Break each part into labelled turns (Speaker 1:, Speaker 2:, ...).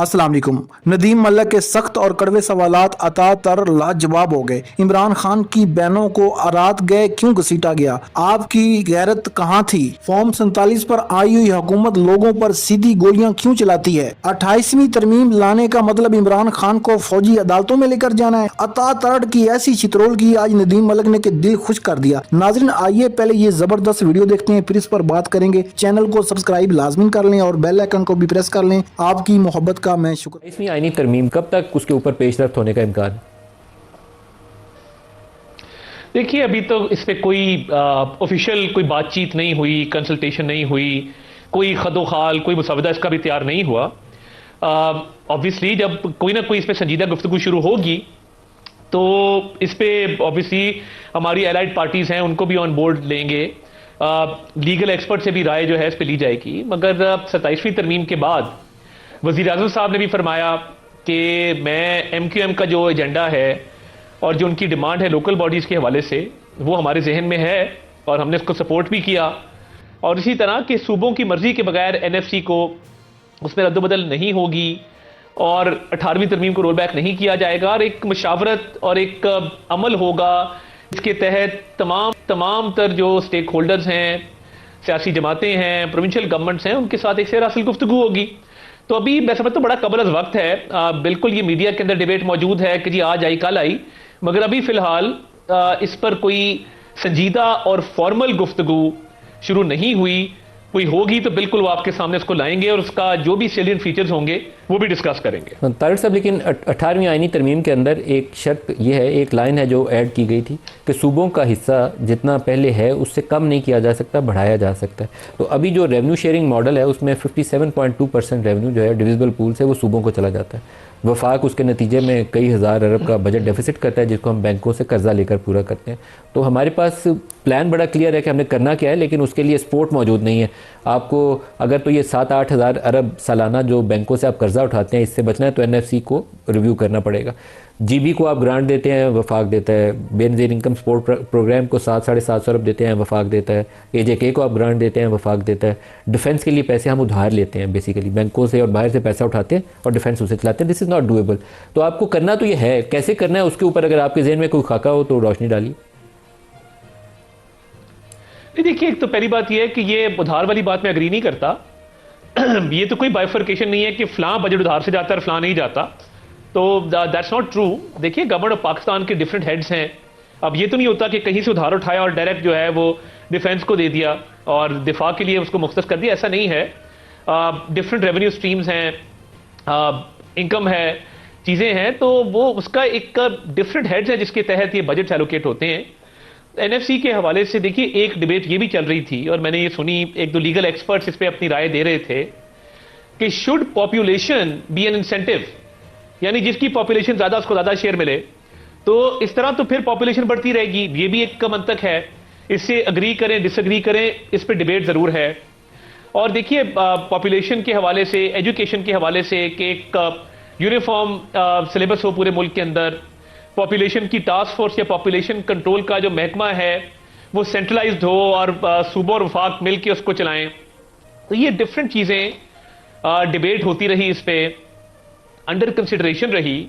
Speaker 1: अस्सलाम वालेकुम। नदीम मल्लिक के सख्त और कड़वे सवालात अता तर लाजवाब हो गए। इमरान खान की बहनों को रात गए क्यों घसीटा गया? आपकी गैरत कहाँ थी? फॉर्म 47 पर आई हुई हुकूमत लोगों पर सीधी गोलियां क्यों चलाती है? 28वीं तरमीम लाने का मतलब इमरान खान को फौजी अदालतों में लेकर जाना है। अता तरड़ की ऐसी चित्रोल की आज नदीम मल्लिक ने के दिल खुश कर दिया। नाज़रीन, आइए पहले ये जबरदस्त वीडियो देखते हैं, फिर इस पर बात करेंगे। चैनल को सब्सक्राइब लाजमी कर लें और बेल आइकन को भी प्रेस कर लें। आपकी मोहब्बत का मैं शुक्र।
Speaker 2: इसमें आईनी तरमीम कब तक उसके ऊपर पेशरफ्त होने का इम्कान?
Speaker 3: देखिए, अभी तो इस पे कोई ऑफिशियल कोई बातचीत नहीं हुई, कंसल्टेशन नहीं हुई, कोई खदोखाल कोई मुसवदा इसका भी तैयार नहीं हुआ। ऑब्वियसली जब कोई ना कोई इस पे संजीदा गुफ्तगू शुरू होगी तो इस पे ऑब्वियसली हमारी एलाइड पार्टीज हैं, उनको भी ऑन बोर्ड लेंगे। लीगल एक्सपर्ट से भी राय जो है इस पे ली जाएगी। मगर 27वीं तरमीम के बाद वज़ीर आज़म साहब ने भी फरमाया कि मैं MQM का जो एजेंडा है और जो उनकी डिमांड है लोकल बॉडीज़ के हवाले से, वो हमारे जहन में है और हमने उसको सपोर्ट भी किया। और इसी तरह के सूबों की मर्जी के बगैर NFC को उसमें रद्दबदल नहीं होगी और 18वीं तरमीम को रोल बैक नहीं किया जाएगा और एक मशावरत और एक अमल होगा। इसके तहत तमाम तर जो स्टेक होल्डर्स हैं, सियासी जमातें हैं, प्रोविंशियल गवर्नमेंट्स हैं, उनके साथ एक सरासर गुफ्तगू होगी। तो अभी मैं समझता हूँ बड़ा कबल वक्त है। बिल्कुल ये मीडिया के अंदर डिबेट मौजूद है कि जी आज आई कल आई, मगर अभी फिलहाल इस पर कोई संजीदा और फॉर्मल गुफ्तगू शुरू नहीं हुई। कोई होगी तो बिल्कुल वो आपके सामने उसको लाएंगे और उसका जो भी सेलियंट फीचर्स होंगे वो भी डिस्कस करेंगे।
Speaker 2: तारिक साहब, लेकिन 18वीं आईनी तरमीम के अंदर एक शर्त यह है, एक लाइन है जो ऐड की गई थी कि सूबों का हिस्सा जितना पहले है उससे कम नहीं किया जा सकता, बढ़ाया जा सकता है। तो अभी जो रेवेन्यू शेयरिंग मॉडल है उसमें 57.2% रेवेन्यू जो है डिविजिबल पूल से वो सूबों को चला जाता है। वफाक उसके नतीजे में कई हज़ार अरब का बजट डेफिसिट करता है जिसको हम बैंकों से कर्जा लेकर पूरा करते हैं। तो हमारे पास प्लान बड़ा क्लियर है कि हमने करना क्या है, लेकिन उसके लिए सपोर्ट मौजूद नहीं है। आपको अगर तो ये 7-8 हज़ार अरब सालाना जो बैंकों से आप कर्जा उठाते हैं इससे बचना है तो NFC को रिव्यू करना पड़ेगा। GB को आप ग्रांट देते हैं, वफाक देता है। बेनज़ीर इनकम सपोर्ट प्रोग्राम को 7-750 अरब देते हैं, वफाक देता है। AJK को आप ग्रांट देते हैं, वफाक देता है। डिफेंस के लिए पैसे हम उधार लेते हैं, बेसिकली बैंकों से और बाहर से पैसा उठाते हैं और डिफेंस उसे चलाते हैं। This is not doable. तो आपको करना तो ये है, कैसे करना है उसके ऊपर अगर आपके जहन में कोई खाका हो तो रोशनी डालिए।
Speaker 3: देखिए, एक तो पहली बात यह है कि ये उधार वाली बात मैं अग्री नहीं करता। ये तो कोई बाइफर्केशन नहीं है कि फलां बजट उधार से जाता है और फलां नहीं जाता, तो दैट्स नॉट ट्रू। देखिए, गवर्नमेंट ऑफ पाकिस्तान के डिफरेंट हेड्स हैं। अब ये तो नहीं होता कि कहीं से उधार उठाया और डायरेक्ट जो है वो डिफेंस को दे दिया और दिफा के लिए उसको मुख्तस कर दिया, ऐसा नहीं है। डिफरेंट रेवेन्यू स्ट्रीम्स हैं, इनकम है, चीज़ें हैं, तो वो उसका एक डिफरेंट हेड्स है जिसके तहत ये बजट एलोकेट होते हैं। NFC के हवाले से देखिए, एक डिबेट ये भी चल रही थी और मैंने ये सुनी, एक दो लीगल एक्सपर्ट्स इस पे अपनी राय दे रहे थे कि should population be an incentive, यानी जिसकी पॉपुलेशन ज्यादा उसको ज्यादा शेयर मिले, तो इस तरह तो फिर पॉपुलेशन बढ़ती रहेगी। ये भी एक मंतक है, इससे अग्री करें डिसअग्री करें, इस पे डिबेट जरूर है। और देखिए, पॉपुलेशन के हवाले से, एजुकेशन के हवाले से कि एक यूनिफॉर्म सिलेबस हो पूरे मुल्क के अंदर, पॉपुलेशन की टास्क फोर्स या पॉपुलेशन कंट्रोल का जो महकमा है वो सेंट्रलाइज्ड हो और सूबों और वफाक मिल के उसको चलाएं। तो ये डिफरेंट चीज़ें डिबेट होती रही, इस पे अंडर कंसिडरेशन रही।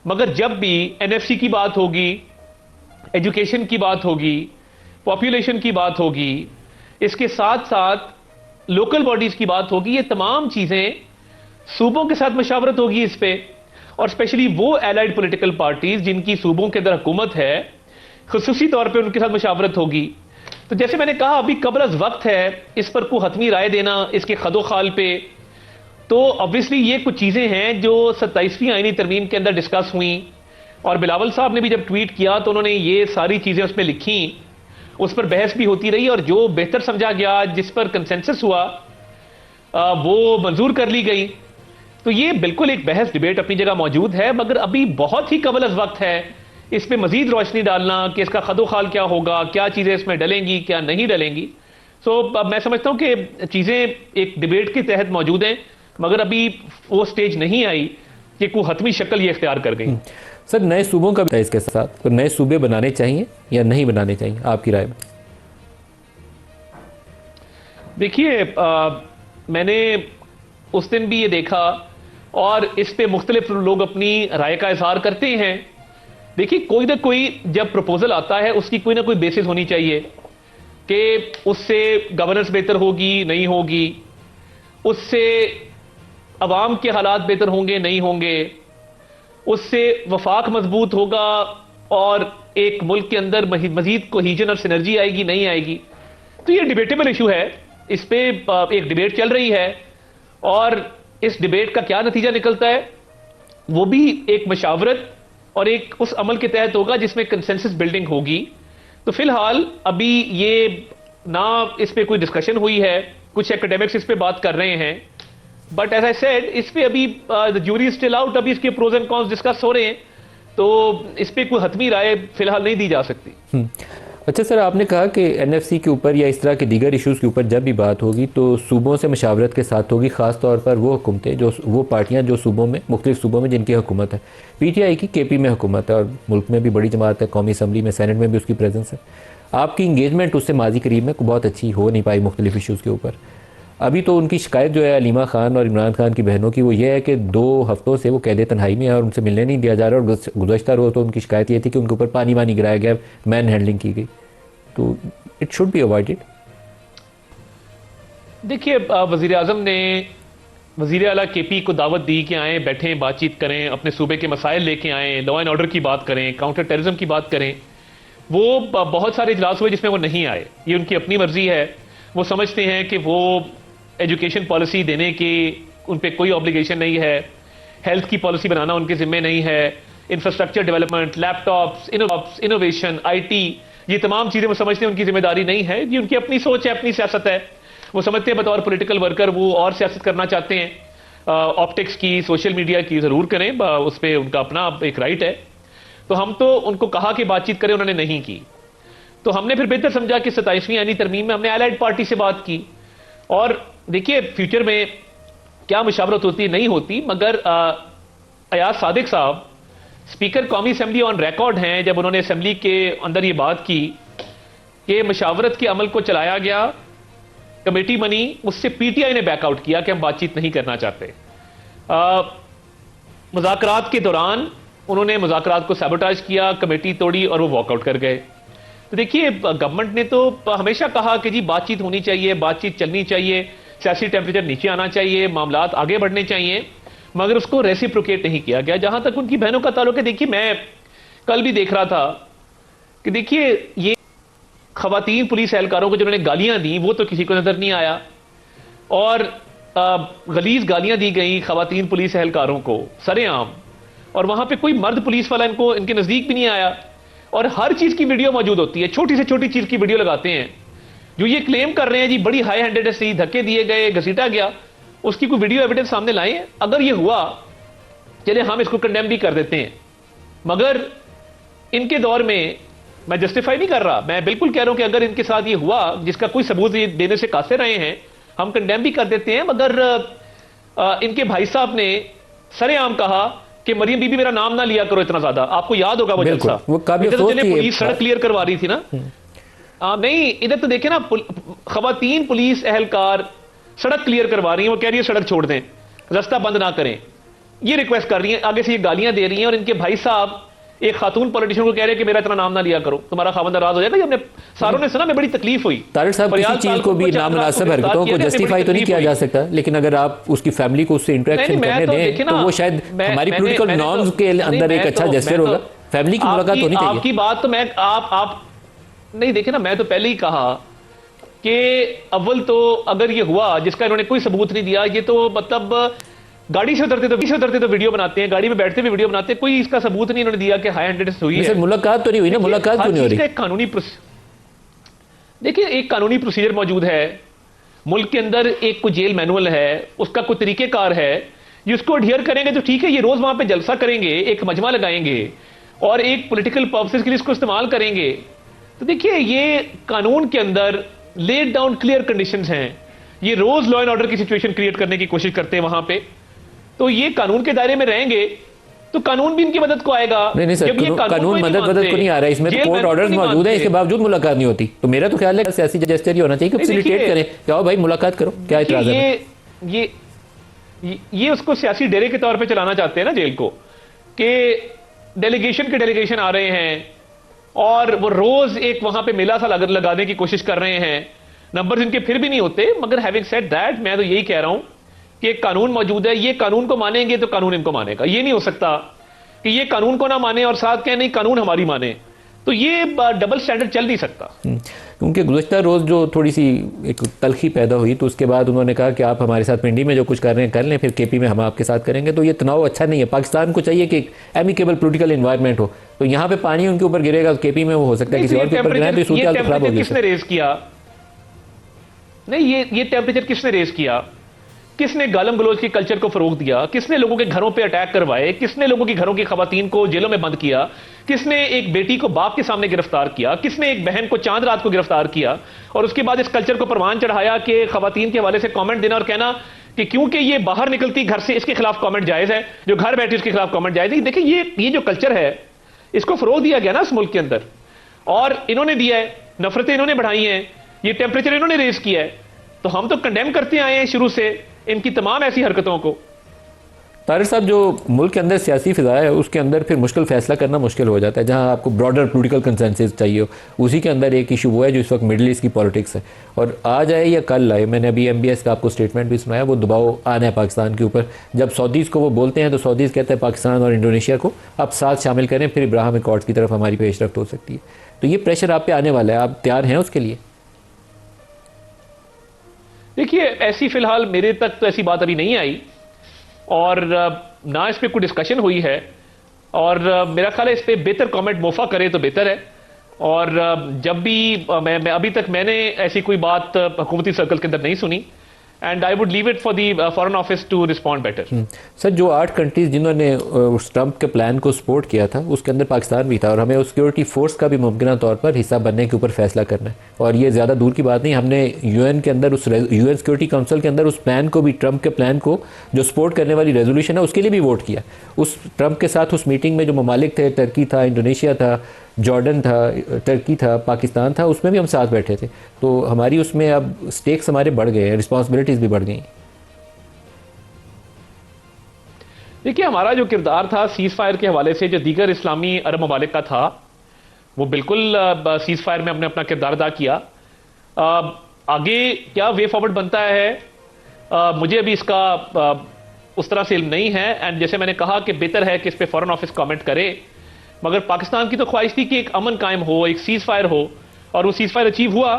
Speaker 3: मगर जब भी NFC की बात होगी, एजुकेशन की बात होगी, पॉपुलेशन की बात होगी, इसके साथ साथ लोकल बॉडीज़ की बात होगी, ये तमाम चीज़ें सूबों के साथ मशावरत होगी इस पे। और स्पेशली वो एलाइड पॉलिटिकल पार्टीज जिनकी सूबों के अंदर हुकूमत है, खुसूसी तौर पे उनके साथ मशावरत होगी। तो जैसे मैंने कहा, अभी कबल अज़ वक्त है इस पर कोई हतमी राय देना इसके खदोखाल पे। तो ऑब्वियसली ये कुछ चीज़ें हैं जो 27वीं आईनी तरमीम के अंदर डिस्कस हुई और बिलावल साहब ने भी जब ट्वीट किया तो उन्होंने ये सारी चीज़ें उसमें लिखी, उस पर बहस भी होती रही और जो बेहतर समझा गया, जिस पर कंसेंसस हुआ, वो मंजूर कर ली गई। तो ये बिल्कुल एक बहस डिबेट अपनी जगह मौजूद है, मगर अभी बहुत ही कबल अज़ वक्त है इस पे मजीद रोशनी डालना कि इसका खदोखाल क्या होगा, क्या चीज़ें इसमें डलेंगी, क्या नहीं डलेंगी। सो मैं समझता हूँ कि चीज़ें एक डिबेट के तहत मौजूद हैं, मगर अभी वो स्टेज नहीं आई कि कोई हतमी शक्ल ये इख्तियार कर गई।
Speaker 2: सर, नए सूबों का भी इसके साथ, तो नए सूबे बनाने चाहिए या नहीं बनाने चाहिए आपकी राय में?
Speaker 3: देखिए, मैंने उस दिन भी ये देखा और इस पे मुख्तलिफ लोग अपनी राय का इजहार करते हैं। देखिए, कोई ना कोई जब प्रपोजल आता है उसकी कोई ना कोई बेसिस होनी चाहिए कि उससे गवर्नेंस बेहतर होगी नहीं होगी, उससे अवाम के हालात बेहतर होंगे नहीं होंगे, उससे वफाक मजबूत होगा और एक मुल्क के अंदर मजीद कोहीजन और सिनर्जी आएगी नहीं आएगी। तो ये डिबेटेबल इशू है, इस पे एक डिबेट चल रही है और इस डिबेट का क्या नतीजा निकलता है वो भी एक मशावरत और एक उस अमल के तहत होगा जिसमें कंसेंसस बिल्डिंग होगी। तो फिलहाल अभी ये ना इस पे कोई डिस्कशन हुई है, कुछ एकेडमिक्स इस पे बात कर रहे हैं, बट एज आई सेड इस पे अभी द ज्यूरी स्टिल आउट, अभी इसके प्रोज एंड कॉन्स डिस्कस हो रहे हैं, तो इस पे कोई हतमी राय फिलहाल नहीं दी जा सकती।
Speaker 2: अच्छा सर, आपने कहा कि एनएफसी के ऊपर या इस तरह के दीगर इश्यूज़ के ऊपर जब भी बात होगी तो सूबों से मशावरत के साथ होगी, ख़ास तौर पर वो हुकूमतें जो वो पार्टियां जो सूबों में मुख्तलिफ सूबों में जिनकी हुकूमत है। पीटीआई की केपी में हुकूमत है और मुल्क में भी बड़ी जमात है, कौमी असम्बली में, सेनेट में भी उसकी प्रेजेंस है। आपकी इंगेजमेंट उससे माजी करीब में बहुत अच्छी हो नहीं पाई मुख्तलिफ इशूज़ के ऊपर। अभी तो उनकी शिकायत जो है अलीमा खान और इमरान खान की बहनों की वो ये है कि 2 हफ्तों से वो कैद तन्हाई में है और उनसे मिलने नहीं दिया जा रहा। और गुज़श्ता रोज़ तो उनकी शिकायत ये थी कि उनके ऊपर पानी वानी गिराया गया, मैन हैंडलिंग की गई, तो इट शुड बी अवॉइडेड।
Speaker 3: देखिए, वज़ीर आज़म ने वज़ीर आला केपी को दावत दी कि आएँ, बैठें, बातचीत करें, अपने सूबे के मसाइल लेके आएँ, लॉ एंड ऑर्डर की बात करें, काउंटर टेररिज्म की बात करें। वो बहुत सारे इजलास हुए जिसमें वो नहीं आए, ये उनकी अपनी मर्जी है। वो समझते हैं कि वो एजुकेशन पॉलिसी देने की उन पर कोई ऑब्लिगेशन नहीं है, हेल्थ की पॉलिसी बनाना उनके ज़िम्मे नहीं है, infrastructure development, laptops, innovation, IT, ये तमाम चीज़ें वो समझते हैं उनकी जिम्मेदारी नहीं है। ये उनकी अपनी सोच है, अपनी सियासत है। वो समझते हैं बतौर पॉलिटिकल वर्कर वो और सियासत करना चाहते हैं, ऑप्टिक्स की, सोशल मीडिया की ज़रूर करें, उस पर उनका अपना एक राइट है। तो हम तो उनको कहा कि बातचीत करें, उन्होंने नहीं की। तो हमने फिर बेहतर समझा कि 27वीं आईनी तरमीम में हमने एलाइड पार्टी से बात की। और देखिए, फ्यूचर में क्या मुशावरत होती नहीं होती, मगर अयाज सादिक साहब स्पीकर कौमी असेंबली ऑन रिकॉर्ड हैं जब उन्होंने असेंबली के अंदर ये बात की कि मुशावरत के अमल को चलाया गया, कमेटी बनी, उससे पीटीआई ने बैकआउट किया कि हम बातचीत नहीं करना चाहते। मुज़ाकरात के दौरान उन्होंने मुज़ाकरात को सैबोटाज किया, कमेटी तोड़ी और वो वॉकआउट कर गए। तो देखिए, गवर्नमेंट ने तो हमेशा कहा कि जी बातचीत होनी चाहिए, बातचीत चलनी चाहिए, सियासी टेम्परेचर नीचे आना चाहिए, मामलात आगे बढ़ने चाहिए, मगर उसको रेसिप्रोकेट नहीं किया गया। जहां तक उनकी बहनों का ताल्लुक है, देखिए मैं कल भी देख रहा था कि देखिए ये खवातीन पुलिस एहलकारों को जिन्होंने गालियां दी वो तो किसी को नजर नहीं आया, और गलीज गालियां दी गई खवातीन पुलिस एहलकारों को सरेआम, और वहां पे कोई मर्द पुलिस वाला इनके नजदीक भी नहीं आया। और हर चीज की वीडियो मौजूद होती है, छोटी से छोटी चीज की वीडियो लगाते हैं। जो ये क्लेम कर रहे हैं जी बड़ी हाई हैंडेड से धक्के दिए गए, घसीटा गया, उसकी कोई वीडियो एविडेंस सामने लाएं। अगर ये हुआ, चले हम इसको कंडेम भी कर देते हैं, मगर इनके दौर में मैं जस्टिफाई नहीं कर रहा, मैं बिल्कुल कह रहा हूं कि अगर इनके साथ ये हुआ जिसका कोई सबूत ये देने से कासे रहे हैं, हम कंडेम भी कर देते हैं। मगर इनके भाई साहब ने सरेआम कहा कि मरियम बीबी मेरा नाम ना लिया करो इतना ज्यादा। आपको याद होगा वो जलसा,
Speaker 2: वो
Speaker 3: पुलिस सड़क क्लियर करवा रही थी ना। नहीं, इधर तो देखे ना, खवातीन पुलिस एहलकार सड़क क्लियर करवा रही हैं, वो कह रही है सड़क छोड़ दें, रास्ता बंद ना करें, ये रिक्वेस्ट कर रही हैं, आगे से ये गालियां दे रही हैं। और इनके भाई साहब एक खातून पॉलिटिशियन को कह रहे हैं कि मेरा इतना नाम ना लिया करो, तुम्हारा खामन नाराज हो जाएगा। ये हमने सारों ने सुना, में बड़ी तकलीफ हुई।
Speaker 2: तारिक साहब, किसी चीज को भी नामुनासिब हरकतों को जस्टिफाई तो नहीं किया जा सकता, लेकिन अगर आप उसकी फैमिली को उससे इंटरेक्शन करने दें तो वो शायद हमारी पॉलिटिकल नॉर्म्स के अंदर एक अच्छा जेस्चर होगा। फैमिली की मुलाकात होनी चाहिए।
Speaker 3: आपकी बात तो मैं आप नहीं देखे ना, मैं तो पहले ही कहा कि अव्वल तो अगर ये हुआ जिसका इन्होंने कोई सबूत नहीं दिया, ये तो मतलब गाड़ी से उतरते तो वीडियो बनाते हैं, गाड़ी में बैठते हुए वीडियो बनाते हैं, कोई इसका सबूत नहीं इन्होंने दिया कि हाई हैंडेडनेस हुई है।
Speaker 2: मुलाकात तो नहीं हुई ना, मुलाकात क्यों नहीं हो रही?
Speaker 3: कानूनी देखिए, एक कानूनी प्रोसीजर मौजूद है मुल्क के अंदर, एक कोई जेल मैनुअल है, उसका कोई तरीकेकार है, जिसको अडहियर करेंगे तो ठीक है। ये रोज वहां पे जलसा करेंगे, एक मजमा लगाएंगे और एक पॉलिटिकल पर्पसेस के लिए इसको इस्तेमाल करेंगे। तो देखिए, ये कानून के अंदर लेड डाउन क्लियर कंडीशंस हैं। ये रोज लॉ एंड ऑर्डर की सिचुएशन क्रिएट करने की कोशिश करते हैं वहां पे, तो ये कानून के दायरे में रहेंगे तो कानून भी इनकी मदद को आएगा।
Speaker 2: नहीं सर, कानून मदद को नहीं आ रहा है, इसमें तो कोर्ट ऑर्डर्स मौजूद है, इसके बावजूद मुलाकात नहीं होती। तो मेरा तो ख्याल है सियासी जेस्चर ही होना चाहिए कि फैसिलिटेट करें, जाओ भाई मुलाकात करो, क्या इतराज है?
Speaker 3: ये उसको सियासी डेरे के तौर पे चलाना चाहते हैं ना जेल को, कि डेलीगेशन के डेलीगेशन आ रहे हैं और वो रोज एक वहां पे मेला सा लगाने की कोशिश कर रहे हैं, नंबर इनके फिर भी नहीं होते। मगर हैविंग सेड दैट, मैं तो यही कह रहा हूं कि एक कानून मौजूद है, ये कानून को मानेंगे तो कानून इनको मानेगा। ये नहीं हो सकता कि ये कानून को ना माने और साथ कहें नहीं कानून हमारी माने, तो ये डबल स्टैंडर्ड चल नहीं सकता।
Speaker 2: क्योंकि गुज़श्ता रोज़ जो थोड़ी सी एक तलखी पैदा हुई तो उसके बाद उन्होंने कहा कि आप हमारे साथ पिंडी में जो कुछ कर रहे हैं कर लें, फिर केपी में हम आपके साथ करेंगे। तो ये तनाव अच्छा नहीं है। पाकिस्तान को चाहिए कि एक एमिकेबल पॉलिटिकल इन्वायरमेंट हो। तो यहाँ पे पानी उनके ऊपर गिरेगा, केपी में वो हो सकता है किसी और के ऊपर गिराए, तो सूरत हाल तो खराब होगी।
Speaker 3: किसने रेज किया? नहीं, ये टेम्परेचर किसने रेज किया? किसने गालम गलोच की कल्चर को फरोग दिया? किसने लोगों के घरों पे अटैक करवाए? किसने लोगों की घरों की खवातीन को जेलों में बंद किया? किसने एक बेटी को बाप के सामने गिरफ्तार किया? किसने एक बहन को चांद रात को गिरफ्तार किया? और उसके बाद इस कल्चर को परवान चढ़ाया कि खवातीन के हवाले से कमेंट देना और कहना कि क्योंकि ये बाहर निकलती घर से इसके खिलाफ कमेंट जायज है, जो घर बैठी उसके खिलाफ कमेंट जायज है। देखिए ये जो कल्चर है इसको फरोग दिया गया ना इस मुल्क के अंदर, और इन्होंने दिया है, नफरतें इन्होंने बढ़ाई हैं, ये टेम्परेचर इन्होंने रेज किया है। तो हम तो कंडेम करते आए हैं शुरू से इनकी तमाम ऐसी हरकतों को।
Speaker 2: तारिक साहब, जो मुल्क के अंदर सियासी फिजा है उसके अंदर फिर मुश्किल फैसला करना मुश्किल हो जाता है। जहां आपको ब्रॉडर पॉलिटिकल कंसेंसस चाहिए हो, उसी के अंदर एक इशू वो है जो इस वक्त मिडल ईस्ट की पॉलिटिक्स है। और आज आए या कल आए, मैंने अभी MBS का आपको स्टेटमेंट भी सुनाया, वो दबाव आना है पाकिस्तान के ऊपर। जब सऊदीज़ को वो बोलते हैं तो सऊदीज़ कहते हैं पाकिस्तान और इंडोनेशिया को आप साथ शामिल करें, फिर इब्राहिम अकॉर्ड्स की तरफ हमारी पेशरफ्त हो सकती है। तो ये प्रेशर आप पे आने वाला है, आप तैयार हैं उसके लिए?
Speaker 3: देखिए, ऐसी फिलहाल मेरे तक तो ऐसी बात अभी नहीं आई और ना इस पे कोई डिस्कशन हुई है, और मेरा ख्याल है इस पे बेहतर कमेंट मोफा करे तो बेहतर है। और जब भी मैं अभी तक मैंने ऐसी कोई बात हुकूमती सर्कल के अंदर नहीं सुनी, and I would leave it for the foreign office to respond better.
Speaker 2: Sir, जो 8 कंट्रीज जिन्होंने उस ट्रंप के प्लान को सपोर्ट किया था उसके अंदर पाकिस्तान भी था, और हमें उस सिक्योरिटी फोर्स का भी मुमकिन तौर पर हिस्सा बनने के ऊपर फैसला करना है। और ये ज़्यादा दूर की बात नहीं, हमने UN के अंदर उस UN सिक्योरिटी काउंसिल के अंदर उस प्लान को भी, ट्रंप के प्लान को जो सपोर्ट करने वाली रेजोल्यूशन है उसके लिए भी वोट किया। उस ट्रंप के साथ उस मीटिंग में जो ममालिक थे, टर्की था, इंडोनेशिया था, जॉर्डन था, टर्की था, पाकिस्तान था, उसमें भी हम साथ बैठे थे। तो हमारी उसमें अब स्टेक्स हमारे बढ़ गए हैं, रिस्पॉन्सिबिलिटीज़ भी बढ़ गई।
Speaker 3: देखिए, हमारा जो किरदार था सीज फायर के हवाले से जो दीगर इस्लामी अरब ममालिक का था, वो बिल्कुल सीज फायर में हमने अपना किरदार अदा किया। आगे क्या वे फॉरवर्ड बनता है मुझे अभी इसका उस तरह से इल्म नहीं है। एंड जैसे मैंने कहा कि बेहतर है कि इस पे फॉरेन ऑफिस कमेंट करे, मगर पाकिस्तान की तो ख्वाहिश थी कि एक अमन कायम हो, एक सीज फायर हो, और वो सीज फायर अचीव हुआ।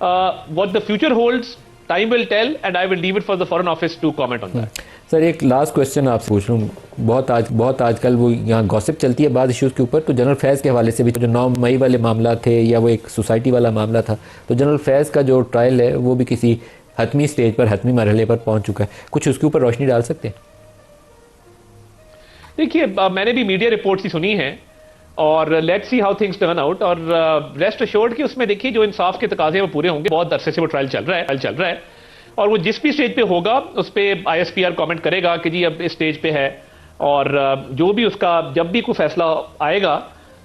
Speaker 3: What the future holds time will tell, and I will leave it for the foreign office to comment on that.
Speaker 2: Sir, एक लास्ट क्वेश्चन आपसे पूछ रहा हूँ। बहुत आजकल वो यहाँ गॉसिप चलती है बाद इश्यूज़ के ऊपर, तो जनरल फैज़ के हवाले से भी जो 9 मई वाले मामला थे या वो एक सोसाइटी वाला मामला था, तो जनरल फैज़ का जो ट्रायल है वो भी किसी हतमी स्टेज पर, हतमी मरहले पर पहुँच चुका है। कुछ उसके ऊपर रोशनी डाल सकते हैं?
Speaker 3: देखिए, मैंने भी मीडिया रिपोर्ट्स ही सुनी हैं, और let's see how things turn out. और रेस्ट अश्योर्ड कि उसमें देखिए जो इंसाफ के तकाजे वो पूरे होंगे। बहुत अरसे से वो ट्रायल चल रहा है, और वो जिस भी स्टेज पे होगा उस पर ISPR कमेंट करेगा कि जी अब इस स्टेज पे है, और जो भी उसका जब भी कोई फैसला आएगा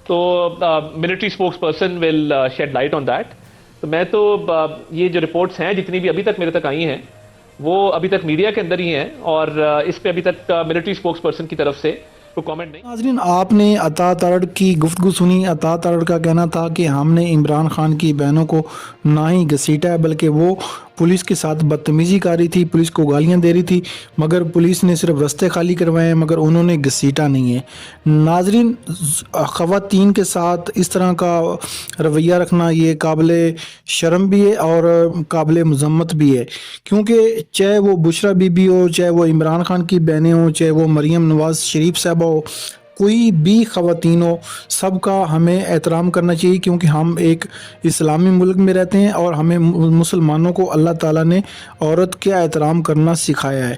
Speaker 3: तो military spokesperson will shed light on that. तो मैं तो ये जो रिपोर्ट्स हैं जितनी भी अभी तक मेरे तक आई हैं वो अभी तक मीडिया के अंदर ही हैं, और इस पे अभी तक मिलिट्री स्पोक्स पर्सन की तरफ से कोई कमेंट नहीं।
Speaker 1: नाज़रीन, आपने अता तरड़ की गुफ्तगू सुनी। अता तरड़ का कहना था कि हमने इमरान खान की बहनों को ना ही घसीटा है, बल्कि वो पुलिस के साथ बदतमीज़ी कर रही थी, पुलिस को गालियां दे रही थी, मगर पुलिस ने सिर्फ रास्ते खाली करवाए हैं, मगर उन्होंने घसीटा नहीं है। नाज़रीन, ख़वातीन के साथ इस तरह का रवैया रखना ये काबिल शर्म भी है और काबिल मज़म्मत भी है, क्योंकि चाहे वो बुशरा बीबी हो, चाहे वो इमरान खान की बहनें हो, चाहे वो मरीम नवाज़ शरीफ साहबा हो, कोई भी ख़वातीन हो, सबका हमें एहतराम करना चाहिए, क्योंकि हम एक इस्लामी मुल्क में रहते हैं और हमें मुसलमानों को अल्लाह ताला ने औरत का एहतराम करना सिखाया है।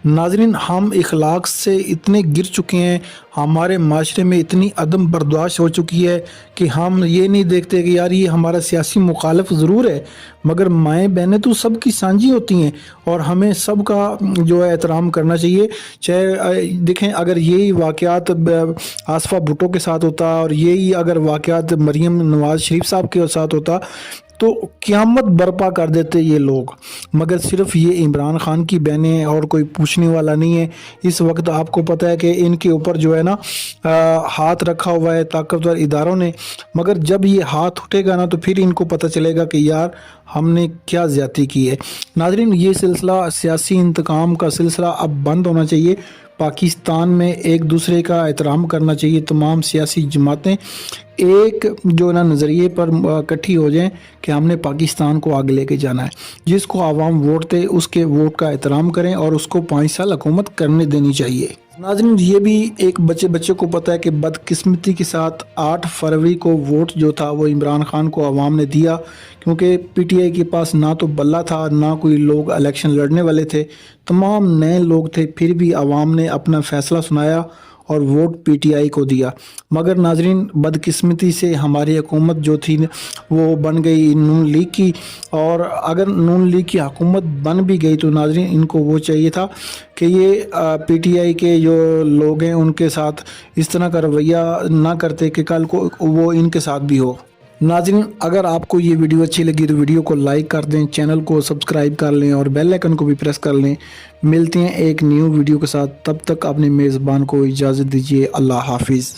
Speaker 1: नाज़रीन, हम इखलाक से इतने गिर चुके हैं, हमारे माशरे में इतनी अदम बर्दाश्त हो चुकी है कि हम ये नहीं देखते कि यार ये हमारा सियासी मुखालिफ ज़रूर है, मगर माएँ बहनें तो सबकी सांझी होती हैं और हमें सबका जो है एहतराम करना चाहिए। चाहे देखें, अगर यही वाक़यात आसफ़ा भुट्टो के साथ होता और यही अगर वाक़यात मरीम नवाज़ शरीफ साहब के साथ होता तो क़यामत बर्पा कर देते ये लोग। मगर सिर्फ ये इमरान खान की बहनें हैं और कोई पूछने वाला नहीं है। इस वक्त आपको पता है कि इनके ऊपर जो है ना हाथ रखा हुआ है ताकतवर इदारों ने, मगर जब ये हाथ उठेगा ना तो फिर इनको पता चलेगा कि यार हमने क्या ज़्यादती की है। नाज़रीन, ये सिलसिला सियासी इंतकाम का सिलसिला अब बंद होना चाहिए। पाकिस्तान में एक दूसरे का एहतराम करना चाहिए। तमाम सियासी जमातें एक जो ना नज़रिए पर इकट्ठी हो जाएं कि हमने पाकिस्तान को आगे लेके जाना है। जिसको आवाम वोट दे उसके वोट का एहतराम करें और उसको 5 साल हुकूमत करने देनी चाहिए। नाज़रीन, ये भी एक बच्चे को पता है कि बदकिस्मती के साथ 8 फरवरी को वोट जो था वो इमरान खान को आवाम ने दिया, क्योंकि पीटीआई के पास ना तो बल्ला था ना कोई लोग इलेक्शन लड़ने वाले थे, तमाम नए लोग थे। फिर भी आवाम ने अपना फ़ैसला सुनाया और वोट पीटीआई को दिया। मगर नाजरीन, बदकिस्मती से हमारी हुकूमत जो थी वो बन गई नून लीग की, और अगर नून लीग की हुकूमत बन भी गई तो नाजरीन इनको वो चाहिए था कि ये पीटीआई के जो लोग हैं उनके साथ इस तरह का रवैया ना करते कि कल को वो इनके साथ भी हो। नाज़रीन, अगर आपको ये वीडियो अच्छी लगी तो वीडियो को लाइक कर दें, चैनल को सब्सक्राइब कर लें और बेल आइकन को भी प्रेस कर लें। मिलते हैं एक न्यू वीडियो के साथ, तब तक अपने मेज़बान को इजाज़त दीजिए। अल्लाह हाफिज़।